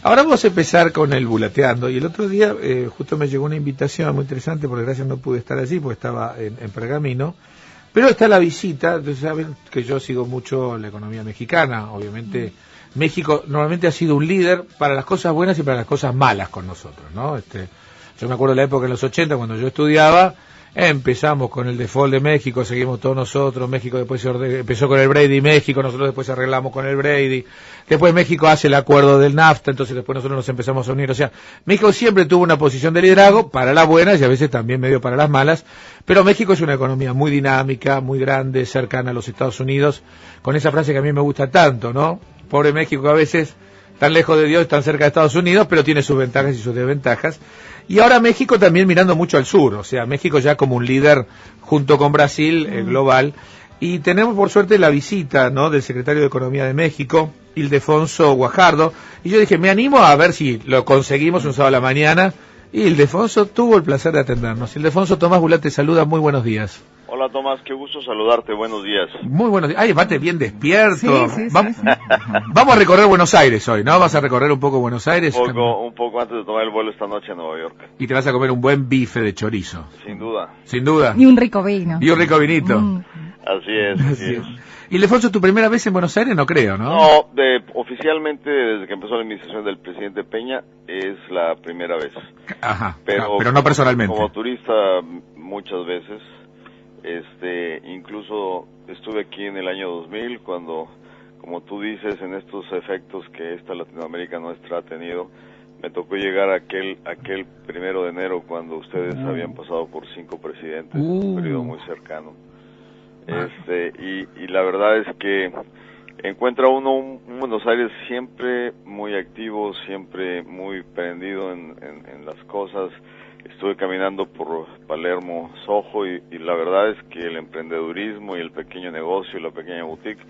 Ahora vamos a empezar con el Bulateando, y el otro día justo me llegó una invitación muy interesante, por desgracia no pude estar allí porque estaba en Pergamino, pero está la visita. Entonces saben que yo sigo mucho la economía mexicana. Obviamente México normalmente ha sido un líder para las cosas buenas y para las cosas malas con nosotros, ¿no? Yo me acuerdo de la época en los 80 cuando yo estudiaba. Empezamos con el default de México, seguimos todos nosotros. México después empezó con el Brady México, nosotros después arreglamos con el Brady. Después México hace el acuerdo del NAFTA, entonces después nosotros nos empezamos a unir. O sea, México siempre tuvo una posición de liderazgo para las buenas y a veces también medio para las malas. Pero México es una economía muy dinámica, muy grande, cercana a los Estados Unidos, con esa frase que a mí me gusta tanto, ¿no? Pobre México a veces, tan lejos de Dios, tan cerca de Estados Unidos, pero tiene sus ventajas y sus desventajas. Y ahora México también mirando mucho al sur, o sea, México ya como un líder junto con Brasil global. Y tenemos por suerte la visita, ¿no?, del secretario de Economía de México, Ildefonso Guajardo. Y yo dije, me animo a ver si lo conseguimos un sábado a la mañana. Y Ildefonso tuvo el placer de atendernos. Ildefonso, Tomás Bulá te saluda, muy buenos días. Hola Tomás, qué gusto saludarte, buenos días. Muy buenos días. Ay, bate bien despierto. Sí. Vamos a recorrer Buenos Aires hoy, ¿no? Vas a recorrer un poco Buenos Aires. Un poco antes de tomar el vuelo esta noche a Nueva York. Y te vas a comer un buen bife de chorizo. Sin duda. Sin duda. Y un rico vino. Y un rico vinito. Así es. Ildefonso, ¿tu primera vez en Buenos Aires? No creo, ¿no? No, oficialmente desde que empezó la administración del presidente Peña es la primera vez. Ajá, pero no personalmente. Como turista muchas veces. Incluso estuve aquí en el año 2000 cuando, como tú dices, en estos efectos que esta Latinoamérica nuestra ha tenido, me tocó llegar aquel 1 de enero cuando ustedes habían pasado por 5 presidentes, un periodo muy cercano. Y la verdad es que encuentra uno un Buenos Aires siempre muy activo, siempre muy prendido en las cosas. Estuve caminando por Palermo, Soho, y la verdad es que el emprendedurismo y el pequeño negocio y la pequeña boutique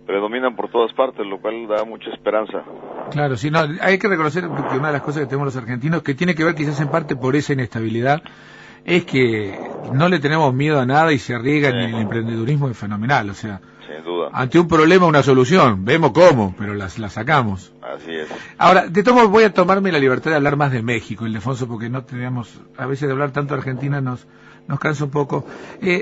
predominan por todas partes, lo cual da mucha esperanza. Claro, sí, no, hay que reconocer que una de las cosas que tenemos los argentinos, que tiene que ver quizás en parte por esa inestabilidad, es que no le tenemos miedo a nada y se arriesga en el emprendedurismo, es fenomenal, o sea, sin duda. Ante un problema una solución, vemos cómo, pero la sacamos. Así es. Ahora, de todos modos voy a tomarme la libertad de hablar más de México, Ildefonso, porque no teníamos, a veces de hablar tanto de Argentina nos cansa un poco.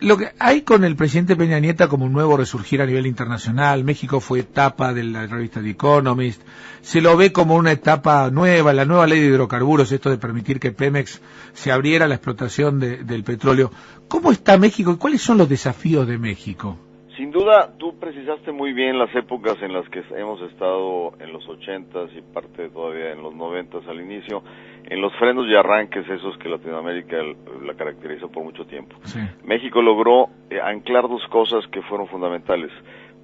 Lo que hay con el presidente Peña Nieto como un nuevo resurgir a nivel internacional. México fue etapa de la revista The Economist, se lo ve como una etapa nueva, la nueva ley de hidrocarburos, esto de permitir que Pemex se abriera a la explotación del petróleo. ¿Cómo está México y cuáles son los desafíos de México? Sin duda, tú precisaste muy bien las épocas en las que hemos estado en los 80s y parte todavía en los 90s al inicio, en los frenos y arranques esos que Latinoamérica la caracterizó por mucho tiempo. Sí. México logró anclar 2 cosas que fueron fundamentales.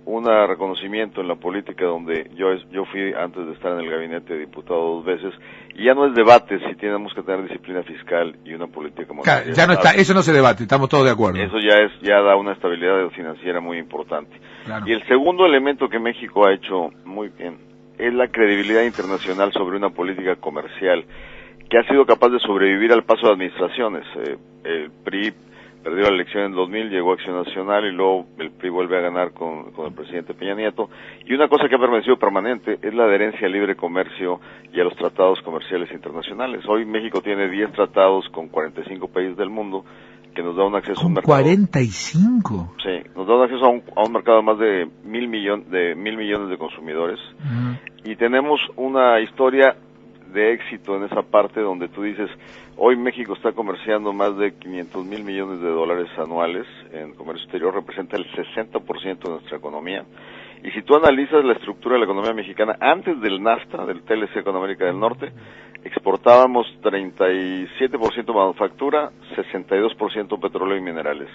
Un reconocimiento en la política donde yo fui antes de estar en el gabinete de diputado 2 veces, y ya no es debate si tenemos que tener disciplina fiscal y una política monetaria. Ya no está, eso no se debate, estamos todos de acuerdo. Eso ya da una estabilidad financiera muy importante. Claro. Y el segundo elemento que México ha hecho muy bien es la credibilidad internacional sobre una política comercial que ha sido capaz de sobrevivir al paso de administraciones. El PRI perdió la elección en 2000, llegó a Acción Nacional y luego el PRI vuelve a ganar con el presidente Peña Nieto. Y una cosa que ha permanecido permanente es la adherencia al libre comercio y a los tratados comerciales internacionales. Hoy México tiene 10 tratados con 45 países del mundo que nos da un acceso a un mercado. ¿45? Sí, nos da un acceso a un mercado de más de 1.000 millones de consumidores. Y tenemos una historia de éxito en esa parte donde tú dices, hoy México está comerciando más de 500,000 millones de dólares anuales en comercio exterior, representa el 60% de nuestra economía. Y si tú analizas la estructura de la economía mexicana, antes del NAFTA, del TLC con América del Norte, exportábamos 37% manufactura, 62% petróleo y minerales.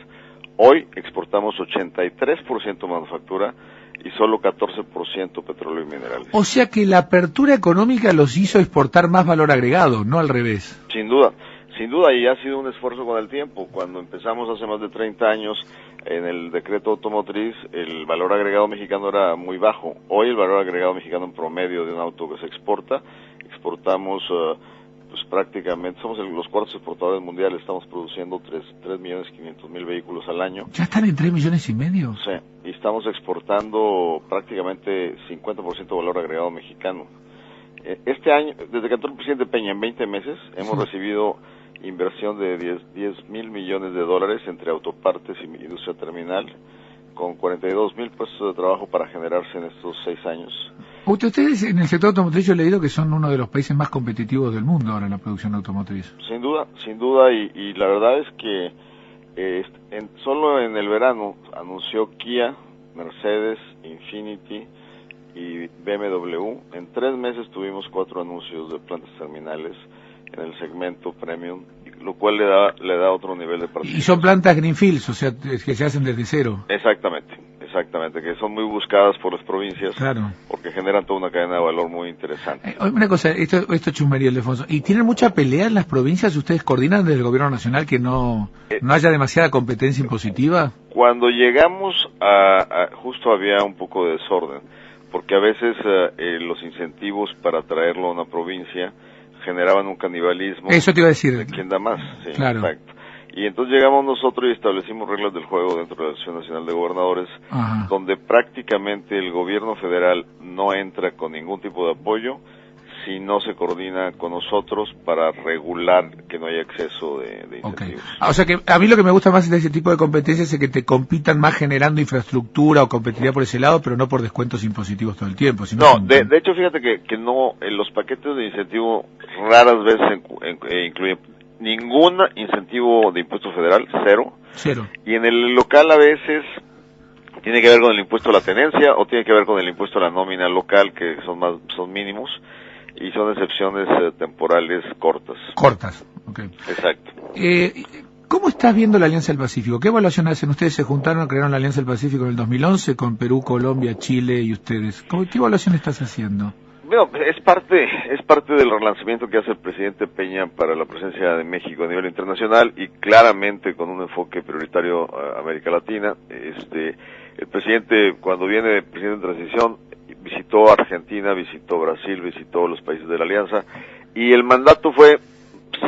Hoy exportamos 83% manufactura y solo 14% petróleo y minerales. O sea que la apertura económica los hizo exportar más valor agregado, no al revés. Sin duda, y ha sido un esfuerzo con el tiempo. Cuando empezamos hace más de 30 años en el decreto automotriz, el valor agregado mexicano era muy bajo. Hoy el valor agregado mexicano en promedio de un auto que se exportamos pues prácticamente, somos los cuartos exportadores mundiales, estamos produciendo 3.500.000 vehículos al año. ¿Ya están en 3,5 millones? Sí, y estamos exportando prácticamente 50% de valor agregado mexicano. Este año, desde que entró el presidente Peña, en 20 meses, hemos recibido inversión de 10 mil millones de dólares entre autopartes y industria terminal, con 42 mil puestos de trabajo para generarse en estos 6 años. Ustedes en el sector automotriz, yo he leído que son uno de los países más competitivos del mundo ahora en la producción automotriz. Sin duda, y la verdad es que solo en el verano anunció Kia, Mercedes, Infiniti y BMW. En 3 meses tuvimos 4 anuncios de plantas terminales en el segmento premium, lo cual le da otro nivel de participación. Y son plantas greenfields, o sea, que se hacen desde cero. Exactamente, que son muy buscadas por las provincias, claro, porque generan toda una cadena de valor muy interesante. Una cosa, esto es chusmería, Ildefonso. ¿Y tienen mucha pelea en las provincias? ¿Ustedes coordinan desde el gobierno nacional que no haya demasiada competencia impositiva? Cuando llegamos justo había un poco de desorden, porque a veces los incentivos para traerlo a una provincia generaban un canibalismo. Eso te iba a decir. De quién da más, sí, claro. Exacto. Y entonces llegamos nosotros y establecimos reglas del juego dentro de la Asociación Nacional de Gobernadores, Ajá, donde prácticamente el gobierno federal no entra con ningún tipo de apoyo si no se coordina con nosotros para regular que no haya exceso de incentivos. Okay. O sea que a mí lo que me gusta más de ese tipo de competencias es que te compitan más generando infraestructura o competitividad por ese lado, pero no por descuentos impositivos todo el tiempo. No, de hecho fíjate que no, en los paquetes de incentivo raras veces incluyen ningún incentivo de impuesto federal, cero. Y en el local a veces tiene que ver con el impuesto a la tenencia o tiene que ver con el impuesto a la nómina local, que son mínimos y son excepciones temporales cortas. Okay. Exacto. ¿Cómo estás viendo la Alianza del Pacífico? ¿Qué evaluación hacen? Ustedes se juntaron, crearon la Alianza del Pacífico en el 2011 con Perú, Colombia, Chile y ustedes. ¿Qué evaluación estás haciendo? Bueno, es parte del relanzamiento que hace el presidente Peña para la presencia de México a nivel internacional y claramente con un enfoque prioritario a América Latina. El presidente, cuando viene presidente en transición, visitó Argentina, visitó Brasil, visitó los países de la Alianza y el mandato fue: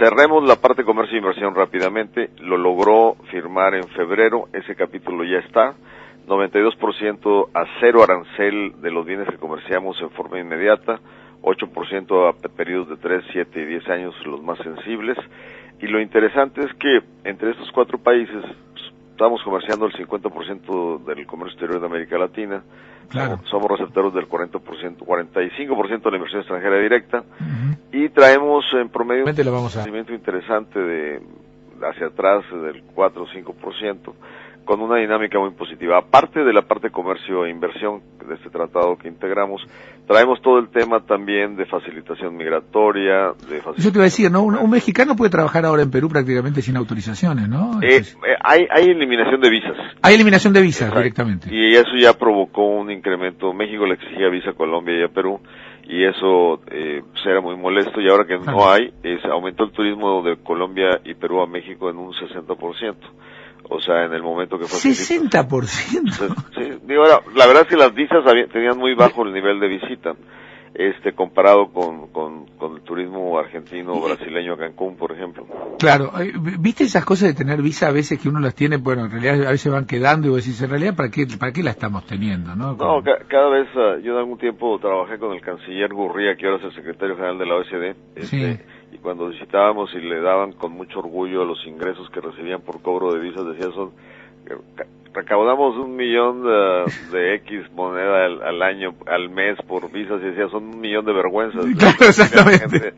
cerremos la parte de comercio e inversión rápidamente. Lo logró firmar en febrero, ese capítulo ya está. 92% a cero arancel de los bienes que comerciamos en forma inmediata, 8% a periodos de 3, 7 y 10 años, los más sensibles. Y lo interesante es que entre estos 4 países estamos comerciando el 50% del comercio exterior de América Latina. Claro. Somos receptores del 45% de la inversión extranjera directa. Y traemos en promedio un crecimiento interesante hacia atrás del 4 o 5%. Con una dinámica muy positiva. Aparte de la parte de comercio e inversión de este tratado que integramos, traemos todo el tema también de facilitación migratoria. Yo te iba a decir, ¿no? Un mexicano puede trabajar ahora en Perú prácticamente sin autorizaciones, ¿no? Hay eliminación de visas. Hay eliminación de visas directamente. Y eso ya provocó un incremento. México le exigía visa a Colombia y a Perú, y eso era muy molesto, y ahora que no hay, aumentó el turismo de Colombia y Perú a México en un 60%. O sea, en el momento que fue... 60%. Sí, digo, la verdad es que las visas tenían muy bajo el nivel de visita, comparado con el turismo argentino o brasileño a Cancún, por ejemplo. Claro, ¿viste esas cosas de tener visa a veces que uno las tiene? Bueno, en realidad a veces van quedando y vos decís, en realidad, ¿para qué la estamos teniendo? No, cada vez, yo en algún tiempo trabajé con el canciller Gurría, que ahora es el secretario general de la OECD, y cuando visitábamos y le daban con mucho orgullo los ingresos que recibían por cobro de visas, decía, recaudamos 1 millón de X moneda al año, al mes por visas, y decía, son 1 millón de vergüenzas. Claro, exactamente.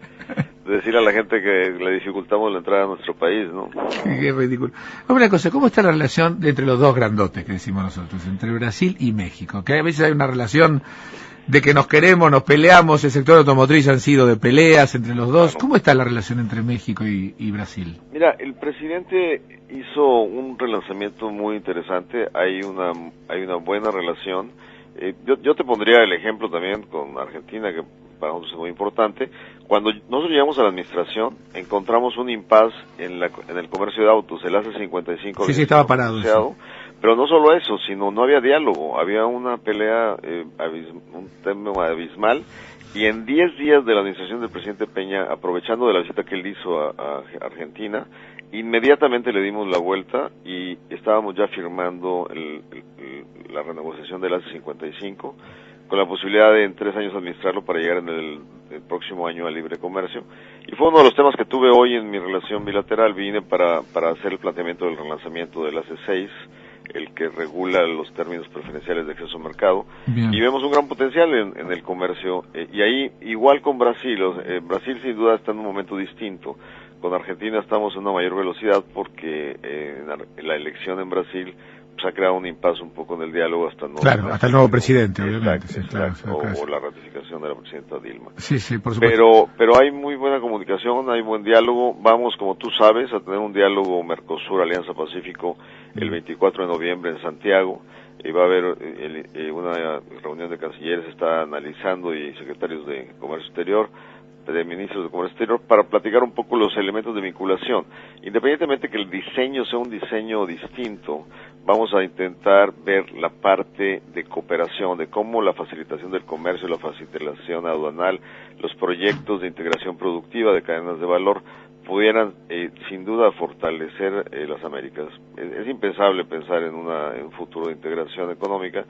Decir a la gente que le dificultamos la entrada a nuestro país, ¿no? Qué ridículo. Una cosa, ¿cómo está la relación entre los dos grandotes que decimos nosotros, entre Brasil y México? Que a veces hay una relación de que nos queremos, nos peleamos, el sector automotriz han sido de peleas entre los dos. Claro. ¿Cómo está la relación entre México y Brasil? Mira, el presidente hizo un relanzamiento muy interesante, hay una buena relación. Yo te pondría el ejemplo también con Argentina, que para nosotros es muy importante. Cuando nosotros llegamos a la administración, encontramos un impasse en el comercio de autos, el AC-55. Sí, estaba parado eso. Pero no solo eso, sino no había diálogo, había una pelea, un tema abismal, y en 10 días de la administración del presidente Peña, aprovechando de la visita que él hizo a Argentina, inmediatamente le dimos la vuelta y estábamos ya firmando la renegociación del AC-55, con la posibilidad de en 3 años administrarlo para llegar en el próximo año al libre comercio. Y fue uno de los temas que tuve hoy en mi relación bilateral. Vine para hacer el planteamiento del relanzamiento del AC6, el que regula los términos preferenciales de acceso al mercado. Bien. Y vemos un gran potencial en el comercio. Y ahí, igual con Brasil, Brasil sin duda está en un momento distinto. Con Argentina estamos en una mayor velocidad porque la elección en Brasil ha creado un impasse un poco en el diálogo hasta el nuevo presidente, obviamente. O la ratificación de la presidenta Dilma. Sí, por supuesto. Pero hay muy buena comunicación, hay buen diálogo. Vamos, como tú sabes, a tener un diálogo Mercosur-Alianza Pacífico el 24 de noviembre en Santiago. Y va a haber una reunión de cancilleres, está analizando, y secretarios de Comercio Exterior, de ministros de Comercio Exterior, para platicar un poco los elementos de vinculación. Independientemente que el diseño sea un diseño distinto, vamos a intentar ver la parte de cooperación, de cómo la facilitación del comercio, la facilitación aduanal, los proyectos de integración productiva de cadenas de valor pudieran sin duda fortalecer las Américas. Es impensable pensar en un futuro de integración económica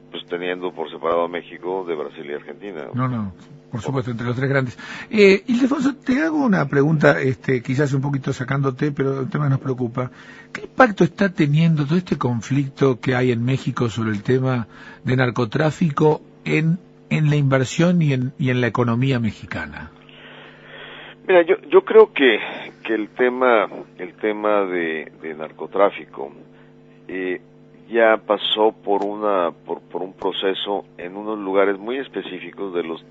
pues teniendo por separado a México de Brasil y Argentina. No, por supuesto, entre los tres grandes. Ildefonso, te hago una pregunta, quizás un poquito sacándote, pero el tema nos preocupa. ¿Qué impacto está teniendo todo este conflicto que hay en México sobre el tema de narcotráfico en la inversión y en la economía mexicana? Mira, yo creo que el tema de narcotráfico ya pasó por un proceso en unos lugares muy específicos de los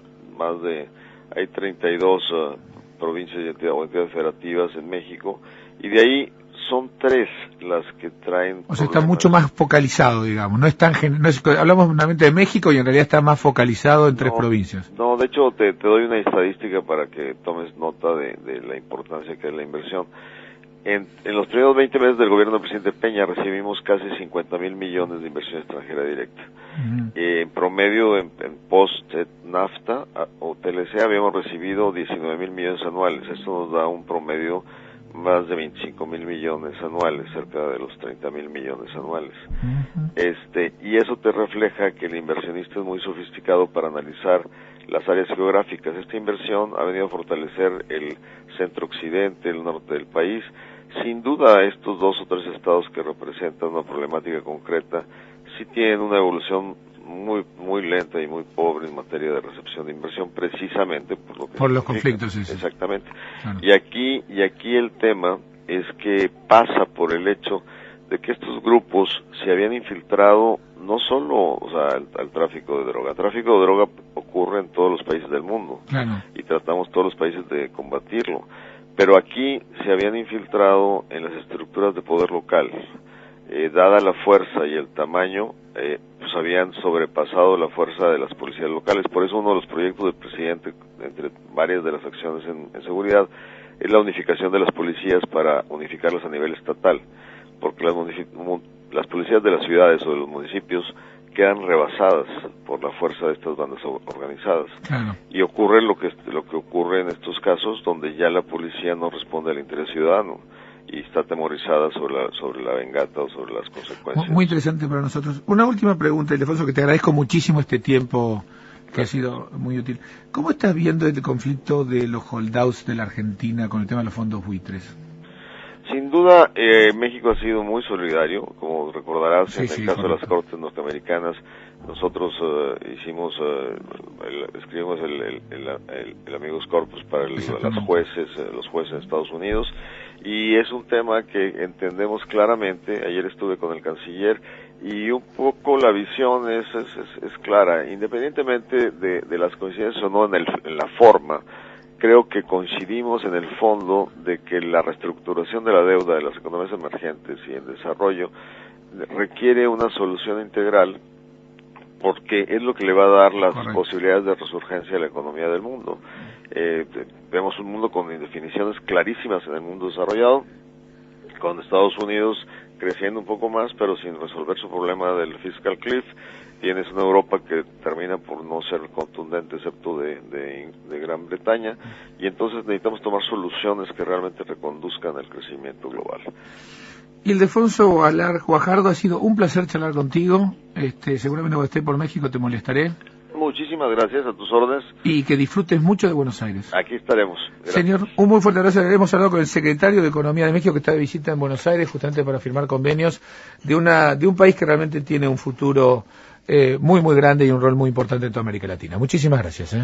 hay 32 provincias o entidades federativas en México, y de ahí son 3 las que traen. O sea, está mucho más focalizado, digamos, hablamos nuevamente de México y en realidad está más focalizado en 3 provincias. No, de hecho te doy una estadística para que tomes nota de la importancia que es la inversión. En los primeros 20 meses del gobierno del presidente Peña recibimos casi 50,000 millones de inversión extranjera directa. En promedio, en post-NAFTA o TLC habíamos recibido 19,000 millones anuales. Esto nos da un promedio más de 25,000 millones anuales, cerca de los 30,000 millones anuales. Y eso te refleja que el inversionista es muy sofisticado para analizar las áreas geográficas. Esta inversión ha venido a fortalecer el centro-occidente, el norte del país. Sin duda, estos 2 o 3 estados que representan una problemática concreta sí tienen una evolución muy lenta y muy pobre en materia de recepción de inversión, precisamente por los conflictos. Sí. Exactamente. Claro. Y aquí el tema es que pasa por el hecho de que estos grupos se habían infiltrado no solo al tráfico de droga. El tráfico de droga ocurre en todos los países del mundo. Claro. Y tratamos todos los países de combatirlo. Pero aquí se habían infiltrado en las estructuras de poder local. Dada la fuerza y el tamaño, pues habían sobrepasado la fuerza de las policías locales. Por eso uno de los proyectos del presidente, entre varias de las acciones en seguridad, es la unificación de las policías para unificarlas a nivel estatal. Porque las policías de las ciudades o de los municipios quedan rebasadas por la fuerza de estas bandas organizadas. Claro. Y ocurre lo que ocurre en estos casos, donde ya la policía no responde al interés ciudadano y está atemorizada sobre la vengata o sobre las consecuencias. Muy interesante para nosotros. Una última pregunta, Ildefonso, que te agradezco muchísimo este tiempo que ha sido muy útil. ¿Cómo estás viendo el conflicto de los holdouts de la Argentina con el tema de los fondos buitres? Sin duda, México ha sido muy solidario, como recordarás, en el caso de las Cortes norteamericanas. Nosotros escribimos el Amigos Corpus para los jueces en Estados Unidos, y es un tema que entendemos claramente. Ayer estuve con el canciller y un poco la visión es clara, independientemente de las coincidencias o no en la forma. Creo que coincidimos en el fondo de que la reestructuración de la deuda de las economías emergentes y en desarrollo requiere una solución integral, porque es lo que le va a dar las posibilidades de resurgencia de la economía del mundo. Vemos un mundo con indefiniciones clarísimas en el mundo desarrollado, con Estados Unidos creciendo un poco más, pero sin resolver su problema del fiscal cliff. Tienes una Europa que termina por no ser contundente, excepto de Gran Bretaña, y entonces necesitamos tomar soluciones que realmente reconduzcan el crecimiento global. Ildefonso Alar Guajardo, ha sido un placer charlar contigo. Seguramente cuando esté por México te molestaré. Muchísimas gracias, a tus órdenes. Y que disfrutes mucho de Buenos Aires. Aquí estaremos. Gracias. Señor, un muy fuerte abrazo. Hemos hablado con el secretario de Economía de México, que está de visita en Buenos Aires justamente para firmar convenios de un país que realmente tiene un futuro muy, muy grande y un rol muy importante en toda América Latina. Muchísimas gracias.